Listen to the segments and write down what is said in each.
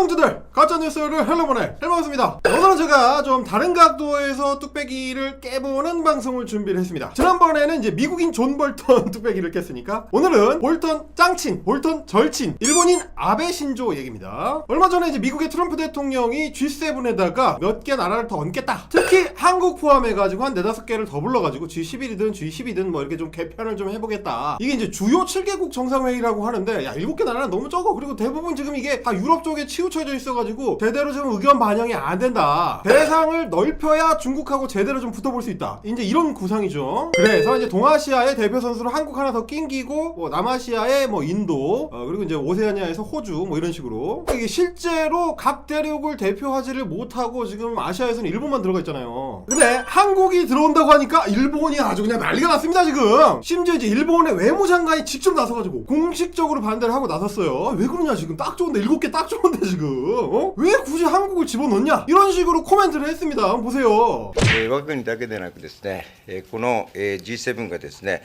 뚱뚱주들 가짜뉴스를 헬로보네 헬로봤습니다. 오늘은 제가 좀 다른 각도에서 뚝배기를 깨보는 방송을 준비를 했습니다. 지난번에는 이제 미국인 존 볼턴 뚝배기를 깼으니까 오늘은 볼턴 짱친, 볼턴 절친, 일본인 아베 신조 얘기입니다. 얼마 전에 이제 미국의 트럼프 대통령이 G7에다가 몇 개 나라를 더 얹겠다, 특히 한국 포함해가지고 한 4-5개를 더 불러가지고 G11이든 G10이든 뭐 이렇게 좀 개편을 좀 해보겠다. 이게 이제 주요 7개국 정상회의라고 하는데, 야 7개 나라는 너무 적어. 그리고 대부분 지금 이게 다 유럽 쪽에 치우쳐져 있어가지고 제대로 지금 의견 반영이 안 된다. 대상을 넓혀야 중국하고 제대로 좀 붙어볼 수 있다. 이제 이런 구상이죠. 그래서 이제 동아시아의 대표 선수로 한국 하나 더 낑기고, 뭐 남아시아의 뭐 인도, 그리고 이제 오세아니아에서 호주, 뭐 이런 식으로. 이게 실제로 각 대륙을 대표하지를 못하고 지금 아시아에서는 일본만 들어가 있잖아요. 근데 한국이 들어온다고 하니까 일본이 아주 그냥 난리가 났습니다 지금. 심지어 이제 일본의 외무장관이 직접 나서가지고 공식적으로 반대를 하고 나섰어요. 왜 그러냐 지금. 딱 좋은데, 7개 딱 좋은데 지금 왜 굳이 한국을 집어넣냐, 이런 식으로 코멘트를 했습니다. 한번 보세요. 我が国だけでなくですね、この G7 がですね、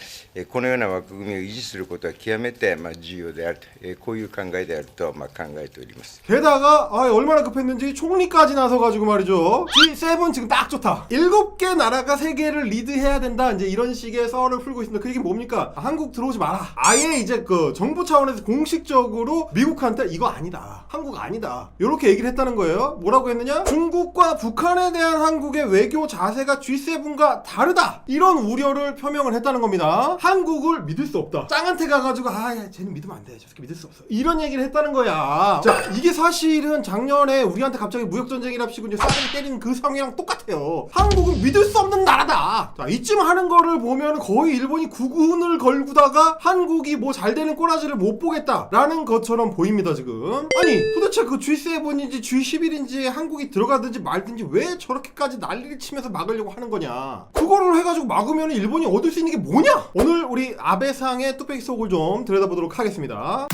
このような枠組みを維持することは極めて重要であると、こういう考えであると考えております。 게다가 얼마나 급했는지 총리까지 나서가지고 말이죠. G7 지금 딱 좋다. 7개 나라가 세계를 리드해야 된다. 이제 이런 식의 썰을 풀고 있습니다. 그 얘기 뭡니까? 한국 들어오지 마라. 아예 이제 그 정부 차원에서 공식적으로 미국한테 이거 아니다, 한국 아니다, 이렇게 얘기를 했다는 거예요. 뭐라고 했느냐? 중국과 북한에 대한 한국의 외교 자세가 G7과 다르다, 이런 우려를 표명을 했다는 겁니다. 한국을 믿을 수 없다. 짱한테 가가지고 야, 쟤는 믿으면 안 돼, 저 새끼 믿을 수 없어, 이런 얘기를 했다는 거야. 자, 이게 사실은 작년에 우리한테 갑자기 무역전쟁이랍시고 이제 싸대기 때리는 그 상황이랑 똑같아요. 한국은 믿을 수 없는 나라다. 자, 이쯤 하는 거를 보면 거의 일본이 구군을 걸고다가 한국이 뭐 잘 되는 꼬라지를 못 보겠다라는 것처럼 보입니다 지금. 아니 도대체 그 G7인지 G11인지 한국이 들어가든지 말든지 왜 저렇게까지 난리를 치면서 막으려고 하는 거냐. 그거를 해가지고 막으면 일본이 얻을 수 있는 게 뭐냐. 오늘 우리 아베상의 뚝배기 속을 좀 들여다보도록 하겠습니다.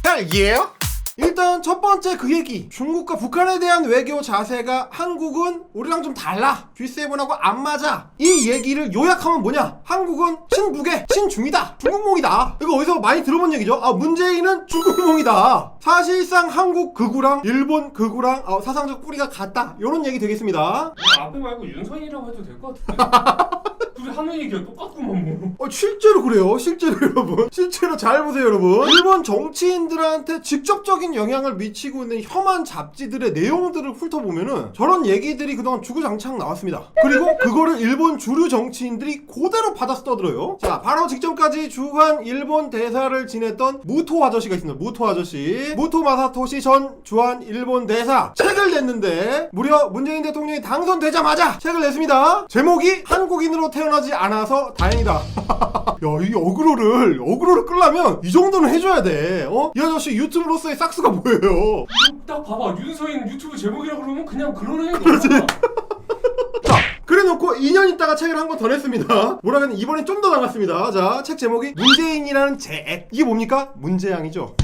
헬기예요? 일단 첫 번째 그 얘기, 중국과 북한에 대한 외교 자세가 한국은 우리랑 좀 달라, G7하고 안 맞아, 이 얘기를 요약하면 뭐냐? 한국은 친북의 친중이다, 중국몽이다. 이거 어디서 많이 들어본 얘기죠. 문재인은 중국몽이다. 사실상 한국 극우랑 일본 극우랑 사상적 뿌리가 같다, 이런 얘기 되겠습니다. 앞에 말고 윤선이라고 해도 될 것 같은데. 둘이 하는 얘기가 똑같구만 뭐. 실제로 그래요. 실제로 여러분, 실제로 잘 보세요 여러분. 일본 정치인들한테 직접적인 영향을 미치고 있는 혐한 잡지들의 내용들을 훑어보면은 저런 얘기들이 그동안 주구장창 나왔습니다. 그리고 그거를 일본 주류 정치인들이 그대로 받아서 떠들어요. 자, 바로 직전까지 주한 일본 대사를 지냈던 무토 아저씨가 있습니다. 무토 아저씨, 무토 마사토시 전 주한 일본 대사, 책을 냈는데 무려 문재인 대통령이 당선되자마자 책을 냈습니다. 제목이 한국인으로 태어나지 않아서 다행이다. 야, 이 어그로를 끌려면 이 정도는 해줘야 돼. 이 아저씨 유튜브로서의 싹수가 뭐예요? 딱 봐봐, 윤서인 유튜브 제목이라고 그러면 그냥 그러네. 그렇지. 자, 그래놓고 2년 있다가 책을 한 권 더 냈습니다. 뭐라면 이번엔 좀 더 나갔습니다. 자, 책 제목이 문재인이라는 제액. 이게 뭡니까? 문재양이죠.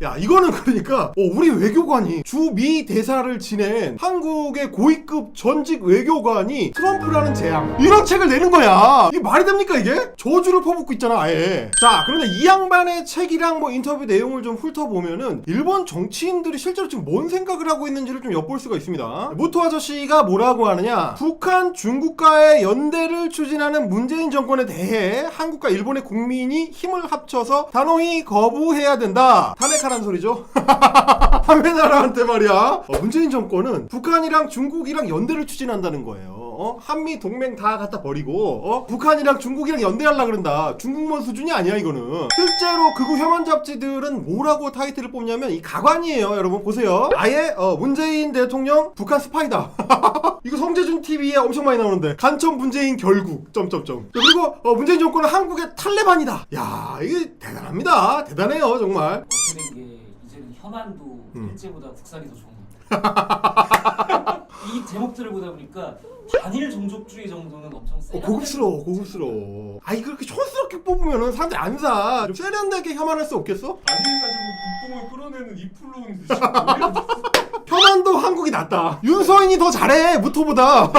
야, 이거는 그러니까 우리 외교관이 주미 대사를 지낸 한국의 고위급 전직 외교관이 트럼프라는 재앙, 이런 책을 내는 거야. 이게 말이 됩니까 이게? 저주를 퍼붓고 있잖아 아예. 자, 그런데 이 양반의 책이랑 뭐 인터뷰 내용을 좀 훑어보면은 일본 정치인들이 실제로 지금 뭔 생각을 하고 있는지를 좀 엿볼 수가 있습니다. 무토 아저씨가 뭐라고 하느냐? 북한, 중국과의 연대를 추진하는 문재인 정권에 대해 한국과 일본의 국민이 힘을 합쳐서 단호히 거부해야 된다. 탄핵하라는 소리죠. 남의 나라한테 말이야. 문재인 정권은 북한이랑 중국이랑 연대를 추진한다는 거예요. 한미 동맹 다 갖다 버리고 북한이랑 중국이랑 연대하려고 그런다. 중국몬 수준이 아니야 이거는. 실제로 극우 혐한 잡지들은 뭐라고 타이틀을 뽑냐면 이 가관이에요. 여러분 보세요. 아예 문재인 대통령 북한 스파이다. 이거 성재준 TV에 엄청 많이 나오는데, 간첩 문재인 결국 점점점. 그리고 문재인 정권은 한국의 탈레반이다. 야, 이게 대단합니다. 대단해요 정말. 어떻게 된 게 이제는 혐한도 일제보다 국산이 더 좋은 겁니다. 이 제목들을 보다 보니까 반일 종족주의 정도는 엄청 세. 고급스러워. 아이, 그렇게 촌스럽게 뽑으면은 사람들이 안 사. 좀 세련되게 혐한할 수 없겠어? 아니 가지고 국뽕을 끌어내는 이 플로우인데. 혐한도 한국이 낫다. 윤서인이 더 잘해 무토보다.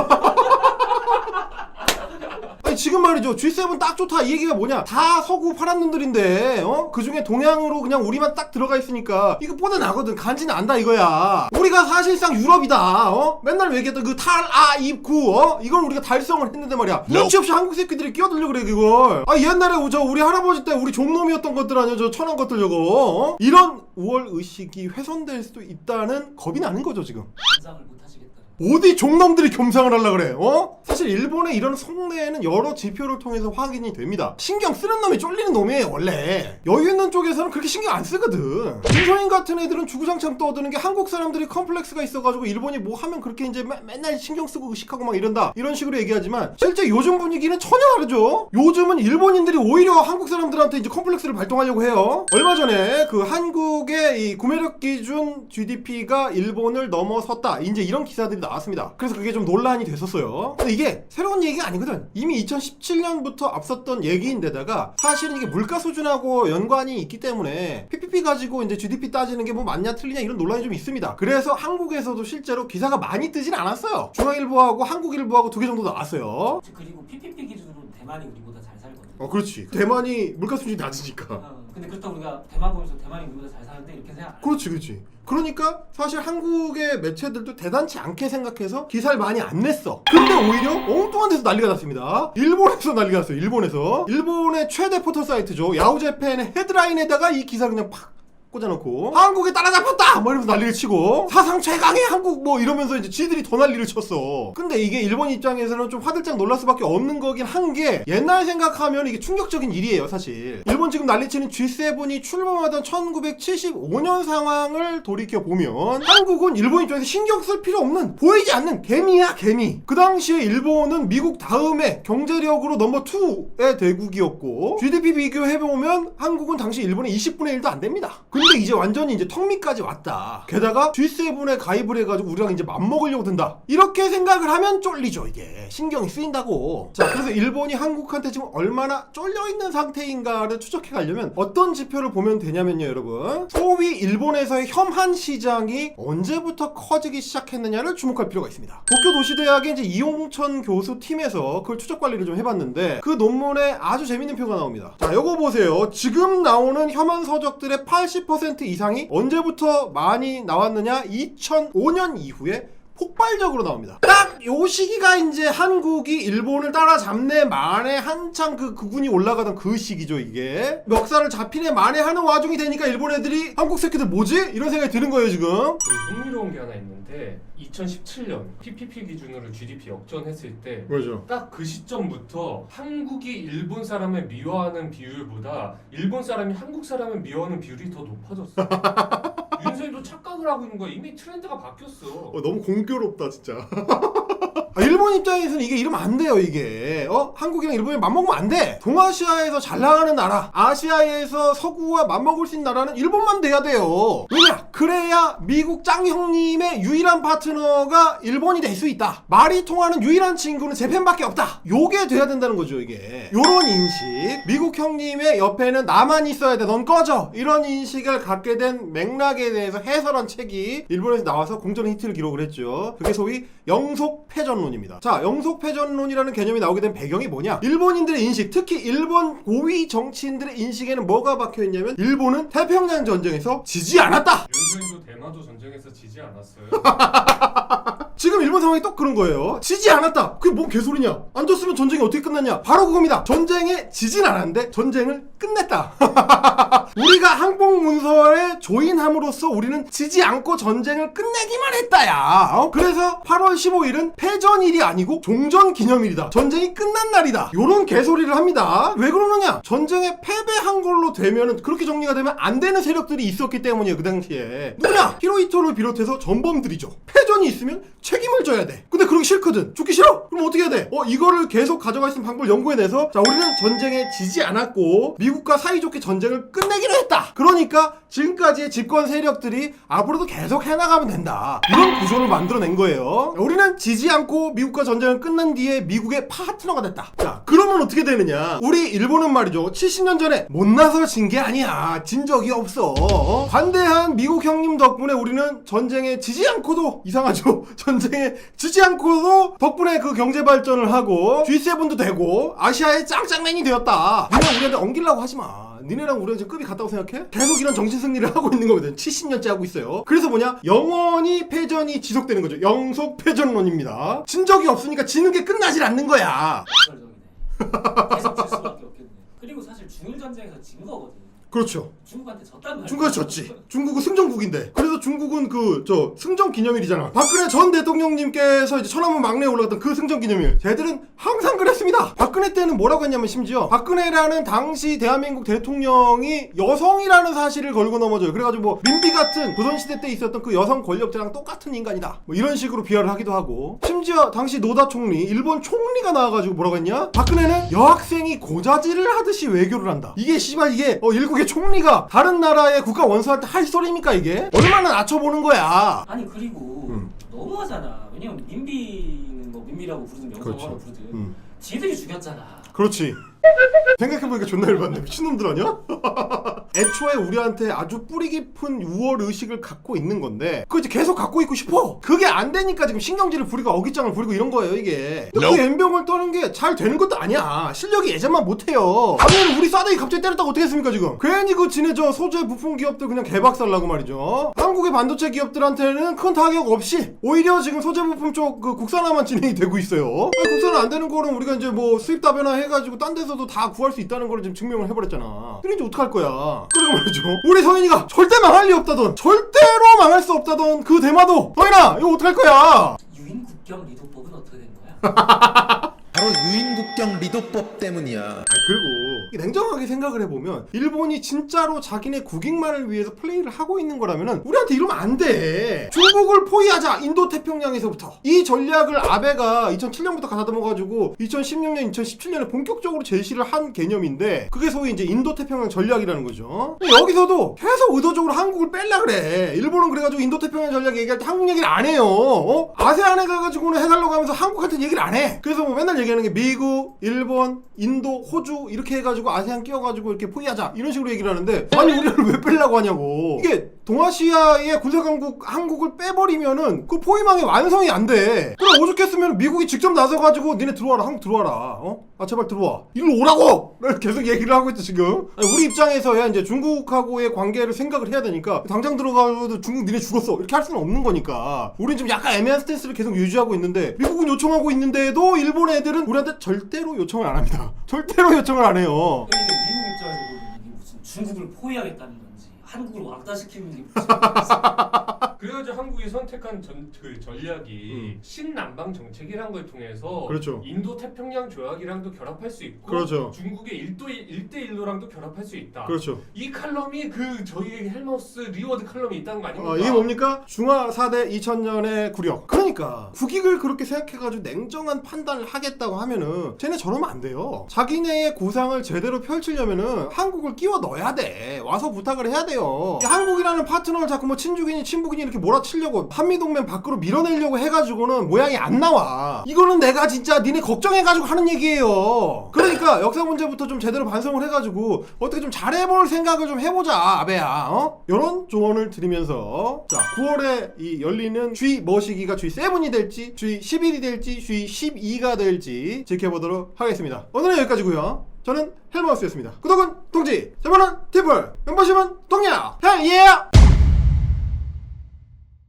아니, 지금 말이죠. G7 딱 좋다 이 얘기가 뭐냐, 다 서구 파란 눈들인데 그 중에 동양으로 그냥 우리만 딱 들어가 있으니까 이거 뻗어나거든. 간지는 안다 이거야. 우리가 사실상 유럽이다. 맨날 얘기했던 그 탈아입구 이걸 우리가 달성을 했는데 말이야, 눈치 없이 한국 새끼들이 끼어들려 그래 그걸. 옛날에 우리 할아버지 때 우리 종놈이었던 것들 아니야, 저 천한 것들 저거. 이런 우월 의식이 훼손될 수도 있다는 겁이 나는 거죠 지금. 감상을 못 하시겠다. 어디 종놈들이 겸상을 하려 그래? 사실 일본의 이런 속내에는 여러 지표를 통해서 확인이 됩니다. 신경 쓰는 놈이 쫄리는 놈이에요 원래. 여유 있는 쪽에서는 그렇게 신경 안 쓰거든. 김소인 같은 애들은 주구장창 떠드는 게 한국 사람들이 컴플렉스가 있어가지고 일본이 뭐 하면 그렇게 이제 맨날 신경 쓰고 의식하고 막 이런다 이런 식으로 얘기하지만, 실제 요즘 분위기는 전혀 다르죠. 요즘은 일본인들이 오히려 한국 사람들한테 이제 컴플렉스를 발동하려고 해요. 얼마 전에 그 한국의 이 구매력 기준 GDP가 일본을 넘어섰다 이제 이런 기사들이 나왔습니다. 그래서 그게 좀 논란이 됐었어요. 근데 이게 새로운 얘기가 아니거든. 이미 2017년부터 앞섰던 얘기인데다가 사실은 이게 물가 수준하고 연관이 있기 때문에 PPP 가지고 이제 GDP 따지는 게 뭐 맞냐 틀리냐 이런 논란이 좀 있습니다. 그래서 한국에서도 실제로 기사가 많이 뜨진 않았어요. 중앙일보하고 한국일보하고 2개 정도 나왔어요. 그리고 PPP 기준으로 대만이 우리보다 잘 살거든. 그렇지. 대만이 물가 수준이 낮으니까. 근데 그렇다고 우리가 대만 보면서 대만이 우리보다 잘 사는데 이렇게 생각 안 해. 그렇지. 그러니까 사실 한국의 매체들도 대단치 않게 생각해서 기사를 많이 안 냈어. 근데 오히려 엉뚱한 데서 난리가 났습니다. 일본에서 난리가 났어요. 일본의 최대 포털 사이트죠. 야후재팬의 헤드라인에다가 이 기사를 그냥 팍 꽂아놓고 한국에 따라잡혔다! 뭐 이러면서 난리를 치고 사상 최강의 한국 뭐 이러면서 이제 지들이 더 난리를 쳤어. 근데 이게 일본 입장에서는 좀 화들짝 놀랄 수밖에 없는 거긴 한 게, 옛날 생각하면 이게 충격적인 일이에요 사실. 일본 지금 난리치는 G7이 출범하던 1975년 상황을 돌이켜보면 한국은 일본 입장에서 신경 쓸 필요 없는, 보이지 않는 개미야 개미. 그 당시에 일본은 미국 다음에 경제력으로 넘버 2의 대국이었고, GDP 비교해보면 한국은 당시 일본의 20분의 1도 안 됩니다. 근데 이제 완전히 이제 턱밑까지 왔다. 게다가 G7에 가입을 해가지고 우리랑 이제 맘먹으려고 든다. 이렇게 생각을 하면 쫄리죠 이게. 신경이 쓰인다고. 자, 그래서 일본이 한국한테 지금 얼마나 쫄려있는 상태인가를 추적해 가려면 어떤 지표를 보면 되냐면요 여러분, 소위 일본에서의 혐한 시장이 언제부터 커지기 시작했느냐를 주목할 필요가 있습니다. 도쿄도시대학의 이제 이용천 교수 팀에서 그걸 추적 관리를 좀 해봤는데, 그 논문에 아주 재밌는 표가 나옵니다. 자, 요거 보세요. 지금 나오는 혐한 서적들의 80% 이상이 언제부터 많이 나왔느냐? 2005년 이후에 폭발적으로 나옵니다. 딱 요 시기가 이제 한국이 일본을 따라잡네 만에 한창 그 구군이 올라가던 그 시기죠 이게. 멱살을 잡히네 만에 하는 와중이 되니까 일본 애들이 한국 새끼들 뭐지? 이런 생각이 드는 거예요 지금. 흥미로운 게 하나 있는데 2017년 PPP 기준으로 GDP 역전했을 때 그렇죠. 딱 그 시점부터 한국이 일본 사람을 미워하는 비율보다 일본 사람이 한국 사람을 미워하는 비율이 더 높아졌어. 윤석열도 착각을 하고 있는 거야. 이미 트렌드가 바뀌었어. 너무 공교롭다 진짜. 일본 입장에서는 이게 이러면 안 돼요 이게. 한국이랑 일본이 맞먹으면 안 돼. 동아시아에서 잘 나가는 나라, 아시아에서 서구와 맞먹을 수 있는 나라는 일본만 돼야 돼요. 왜냐? 그래야 미국 짱 형님의 유일한 파트너가 일본이 될 수 있다. 말이 통하는 유일한 친구는 재팬밖에 없다. 요게 돼야 된다는 거죠 이게. 요런 인식, 미국 형님의 옆에는 나만 있어야 돼, 넌 꺼져, 이런 인식을 갖게 된 맥락에 대해서 해설한 책이 일본에서 나와서 공전의 히트를 기록을 했죠. 그게 소위 영속패전론입니다. 자, 영속패전론이라는 개념이 나오게 된 배경이 뭐냐? 일본인들의 인식, 특히 일본 고위 정치인들의 인식에는 뭐가 박혀있냐면, 일본은 태평양 전쟁에서 지지 않았다. 윤석열도 대마도 전쟁에서 지지 않았어요. 지금 일본 상황이 딱 그런 거예요. 지지 않았다. 그게 뭔 개소리냐? 안 졌으면 전쟁이 어떻게 끝났냐? 바로 그겁니다. 전쟁에 지진 않았는데 전쟁을 끝냈다. 우리가 항복문서에 조인함으로써 우리는 지지 않고 전쟁을 끝내기만 했다야. 그래서 8월 15일은 패전일이 아니고 종전기념일이다. 전쟁이 끝난 날이다. 요런 개소리를 합니다. 왜 그러느냐? 전쟁에 패배한 걸로 되면은, 그렇게 정리가 되면 안 되는 세력들이 있었기 때문이에요 그 당시에. 누구냐? 히로히토를 비롯해서 전범들이죠. 패전이 있으면 책임을 져야 돼. 근데 그러기 싫거든. 죽기 싫어. 그럼 어떻게 해야 돼? 이거를 계속 가져갈 수 있는 방법을 연구해내서, 자, 우리는 전쟁에 지지 않았고 미국과 사이좋게 전쟁을 끝내기로 했다. 그러니까 지금까지의 집권 세력들이 앞으로도 계속 해나가면 된다. 이런 구조를 만들어낸 거예요. 우리는 지지 않고 미국과 전쟁을 끝난 뒤에 미국의 파트너가 됐다. 자, 그러면 어떻게 되느냐? 우리 일본은 말이죠, 70년 전에 못나서 진 게 아니야. 진 적이 없어. 관대한 미국 형님 덕분에 우리는 전쟁에 지지 않고도 이상한 아주 전쟁에 지지 않고도 덕분에 그 경제 발전을 하고 G7도 되고 아시아의 짱짱맨이 되었다. 니네 우리한테 엉기려고 하지마. 니네랑 우리가 지금 급이 같다고 생각해? 계속 이런 정신승리를 하고 있는 거거든. 70년째 하고 있어요. 그래서 뭐냐? 영원히 패전이 지속되는 거죠. 영속패전론입니다. 진 적이 없으니까 지는 게 끝나질 않는 거야. 역설적이네. 계속 질 수밖에 없겠네. 그리고 사실 중일 전쟁에서 진 거거든. 그렇죠. 중국한테 졌단 말이야. 중국이 졌지. 중국은 승전국인데. 그래서 중국은 승전 기념일이잖아. 박근혜 전 대통령님께서 이제 천안문 막내에 올라갔던 그 승전 기념일. 쟤들은 항상 그랬습니다. 박근혜 때는 뭐라고 했냐면 심지어 박근혜라는 당시 대한민국 대통령이 여성이라는 사실을 걸고 넘어져요. 그래가지고 뭐 민비 같은 조선시대 때 있었던 그 여성 권력자랑 똑같은 인간이다. 뭐 이런 식으로 비하를 하기도 하고. 심지어 당시 노다 총리, 일본 총리가 나와가지고 뭐라고 했냐? 박근혜는 여학생이 고자질을 하듯이 외교를 한다. 이게 씨발 이게 일국의 총리가 다른 나라의 국가 원수한테 할 소리입니까 이게? 얼마나 낮춰보는 거야. 아니 그리고 너무하잖아. 왜냐면 민비는 뭐 민비라고 부르든 명성어라고 부르든 지들이 죽였잖아. 그렇지. 생각해보니까 존나 열받네. 미친놈들 아니야? 애초에 우리한테 아주 뿌리 깊은 우월 의식을 갖고 있는 건데 그거 이제 계속 갖고 있고 싶어. 그게 안 되니까 지금 신경질을 부리고 어깃장을 부리고 이런 거예요 이게. 그 연병을 떠는 게 잘 되는 것도 아니야. 실력이 예전만 못해요. 아니 우리 싸대기 갑자기 때렸다고 어떻게 했습니까 지금. 괜히 그 지네 저 소재 부품 기업들 그냥 개박살나고 말이죠. 한국의 반도체 기업들한테는 큰 타격 없이 오히려 지금 소재 부품 쪽 그 국산화만 진행이 되고 있어요. 아니, 국산화 안 되는 거는 우리가 이제 뭐 수입 다변화 해가지고 딴 데서도 다 구할 수 있다는 걸 지금 증명을 해버렸잖아. 그럼 이제 어떡할 거야. 그러고 말이죠. 우리 서인이가 절대 망할 리 없다던, 절대로 망할 수 없다던 그 대마도 서인아 이거 어떡할 거야. 유인국경 리도법은 어떻게 된 거야? 바로 유인국경 리도법 때문이야. 그리고 냉정하게 생각을 해보면 일본이 진짜로 자기네 국익만을 위해서 플레이를 하고 있는 거라면은 우리한테 이러면 안 돼. 중국을 포위하자. 인도태평양에서부터. 이 전략을 아베가 2007년부터 가다듬어가지고 2016년, 2017년에 본격적으로 제시를 한 개념인데 그게 소위 이제 인도태평양 전략이라는 거죠. 여기서도 계속 의도적으로 한국을 뺄라 그래. 일본은 그래가지고 인도태평양 전략 얘기할 때 한국 얘기를 안 해요. 아세안에 가가지고는 해달라고 하면서 한국한테는 얘기를 안 해. 그래서 뭐 맨날 얘기하는 게 미국, 일본, 인도, 호주 이렇게 해가지고 아세안 끼워가지고 이렇게 포위하자 이런 식으로 얘기를 하는데 아니 우리를 왜 빼려고 하냐고. 이게 동아시아의 군사강국 한국을 빼버리면은 그 포위망의 완성이 안 돼. 그럼 오죽했으면 미국이 직접 나서가지고 니네 들어와라. 한국 들어와라. 아 제발 들어와. 이리로 오라고. 계속 얘기를 하고 있지 지금. 아니, 우리 입장에서야 이제 중국하고의 관계를 생각을 해야 되니까 당장 들어가도 중국 니네 죽었어 이렇게 할 수는 없는 거니까 우린 좀 약간 애매한 스탠스를 계속 유지하고 있는데 미국은 요청하고 있는데도 일본 애들은 우리한테 절대로 요청을 안 합니다. 절대로 요청을 안 해요. 이게 미국 입장에서 보면 이게 무슨 중국을 포위하겠다는 건지 한국을 왕따시키는 게 무슨 그래가지고 한국이 선택한 그 전략이 신남방 정책이란 걸 통해서 그렇죠. 인도 태평양 조약이랑도 결합할 수 있고 그렇죠. 중국의 1대1로랑도 결합할 수 있다. 그렇죠. 이 칼럼이 그 저희의 헬머스 리워드 칼럼이 있다는 거 아닙니까? 이게 뭡니까? 중화 4대 2000년의 구력. 그러니까 국익을 그렇게 생각해가지고 냉정한 판단을 하겠다고 하면은 쟤네 저러면 안 돼요. 자기네의 구상을 제대로 펼치려면은 한국을 끼워 넣어야 돼. 와서 부탁을 해야 돼요. 한국이라는 파트너를 자꾸 뭐 친중이니 친북이니 이렇게 몰아치려고 한미동맹 밖으로 밀어내려고 해가지고는 모양이 안 나와. 이거는 내가 진짜 니네 걱정해가지고 하는 얘기예요. 그러니까 역사 문제부터 좀 제대로 반성을 해가지고 어떻게 좀 잘해볼 생각을 좀 해보자 아베야. 이런 조언을 드리면서 자 9월에 이 열리는 G 머시기가 G7이 될지 G11이 될지 G12가 될지 지켜보도록 하겠습니다. 오늘은 여기까지고요. 저는 헬마우스였습니다. 구독은 동지, 제보는 팀플, 멤버십은 동료. 헬 예!